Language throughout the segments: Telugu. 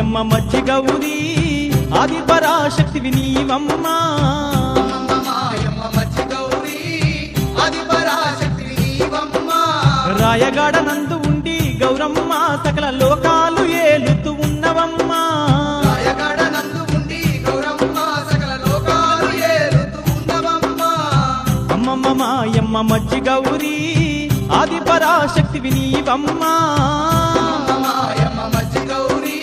మాయమ్మ మజ్జి గౌరీ ఆది పరాశక్తివి నీవమ్మా. మాయమ్మ మజ్జి గౌరీ ఆది పరాశక్తివి నీవమ్మా. రాయగాడ నందు ఉండి గౌరమ్మ సకల లోకాలు ఏలుతూ ఉన్నవమ్మా. రాయగాడ నందు ఉండి గౌరమ్మ సకల లోకాలు ఏలుతూ ఉన్నవమ్మా. అమ్మమ్మ మాయమ్మ మజ్జి గౌరీ ఆది పరాశక్తివి నీవమ్మా. మాయమ్మ మజ్జి గౌరీ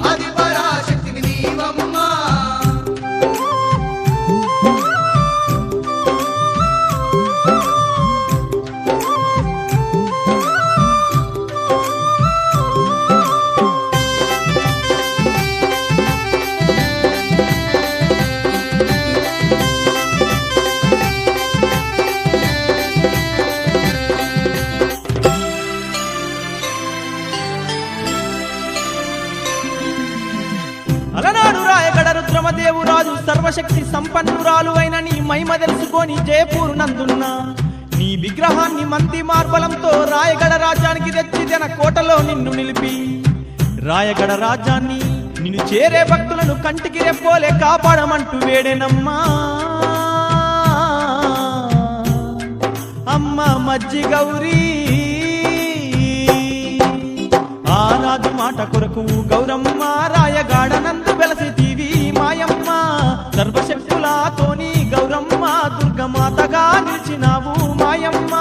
ఆది పరాశక్తివి నీవమ్మా. అలనాడు రాయగడ రుద్రమదేవురాజు సర్వశక్తి సంపన్నురాలు అయిన నీ మహిమ తెలుసుకొని జయపూరు నందున్నా నీ విగ్రహాన్ని మంది మార్బలంతో రాయగడ రాజ్యానికి తెచ్చి జన కోటలో నిన్ను నిలిపి రాయగడ రాజ్యాన్ని నిన్ను చేరే భక్తులను కంటికి రెప్పోలే కాపాడమంటూ వేడేనమ్మా. అమ్మ మజ్జి గౌరీ ఆ రాజు మాట కొరకు గౌరమ్మ రాయగాడ నందు వెలసితీవి మాయమ్మ. సర్వశక్తులతోని గౌరమ్మ దుర్గమాతగా నిలిచినావు మాయమ్మ.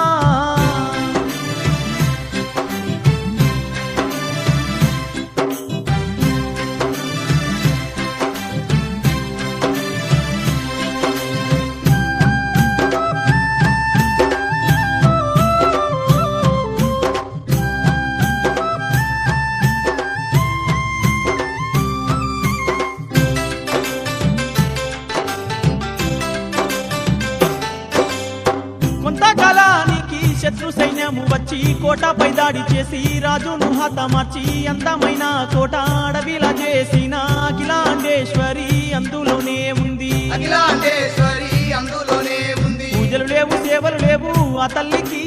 కొంతకాలానికి శత్రు సైన్యము వచ్చి కోటపై దాడి చేసి రాజును హతమార్చి అందమైన కోట అడవిలా చేసిన అఖిలాండేశ్వరి అందులోనే ఉంది. అఖిలాండేశ్వరి అందులోనే ఉంది. పూజలు లేవు సేవలు లేవు ఆ తల్లికి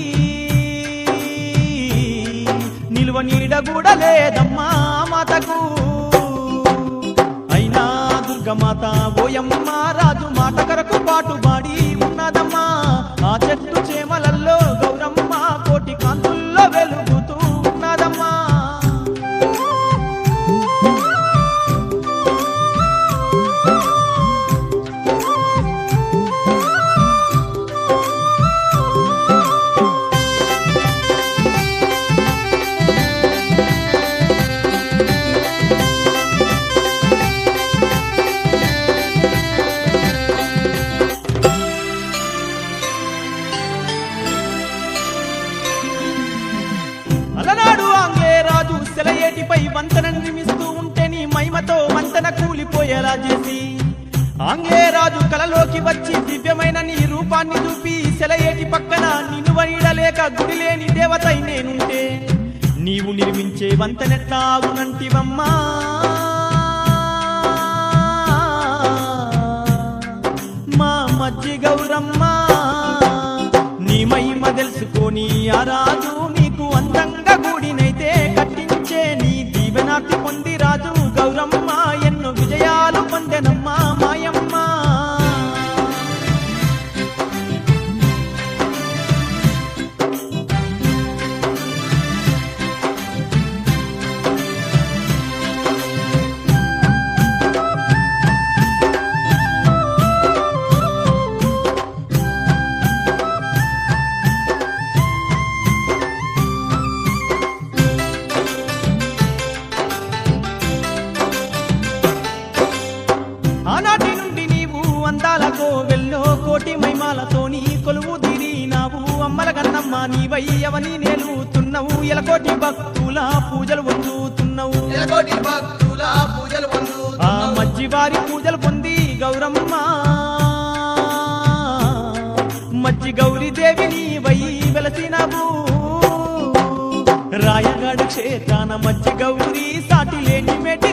నిలువ నీడ కూడా లేదమ్మా మాతకు. అయినా దుర్గమాత ఓయమ్మ రాజు మాట కొరకు పాటుబాడి ఉన్నదమ్మా. ఆ చెట్టు చేమలల్లో గౌరమ్మ కోటి కాంతుల్లో వెలుగుతూ ఉన్నదమ్మా. అలనాడు ఆంగ్లేయరాజు సెలయేటిపై వంతెన నిర్మిస్తూ ఉంటే నీ మహిమతో వంతెన కూలిపోయేలా చేసి ఆంగ్లేయరాజు కలలోకి వచ్చి దివ్యమైన నీ రూపాన్ని చూపి సెలయేటి పక్కన నిలువనీడలేక గుడి లేని దేవతై నేనుంటే నీవు నిర్మించే వంతెనెట్లా ఆగునంటివమ్మా. మా మజ్జి గౌరమ్మ నీ మహిమ తెలుసుకొని ఆ రాజు నీకు అందంగా గుడినైతే కట్టించే నీ దీవెనార్తి పొంది రాజు గౌరమ్మ ఎన్నో విజయాలు పొందెనమ్మా మాయమ్మ. ఆనాటి నుండి నీవు అందాలతో వెళ్ళో కోటి మహిమాలతోని కొలువు తీరినావు. అమ్మల గన్నమ్మ నీవై అవని నేలుతున్నావు. ఎలకోటి భక్తుల పూజలు పొందుతున్నావు. ఎలకోటి భక్తుల పూజలు ఆ పొందుతున్నావు. మజ్జి వారి పూజలు పొంది గౌరమ్మ మజ్జి గౌరీ దేవి నీవై వెలసినావు. రాయగడ క్షేత్రాన మజ్జి గౌరీ సాటి లేని మెటి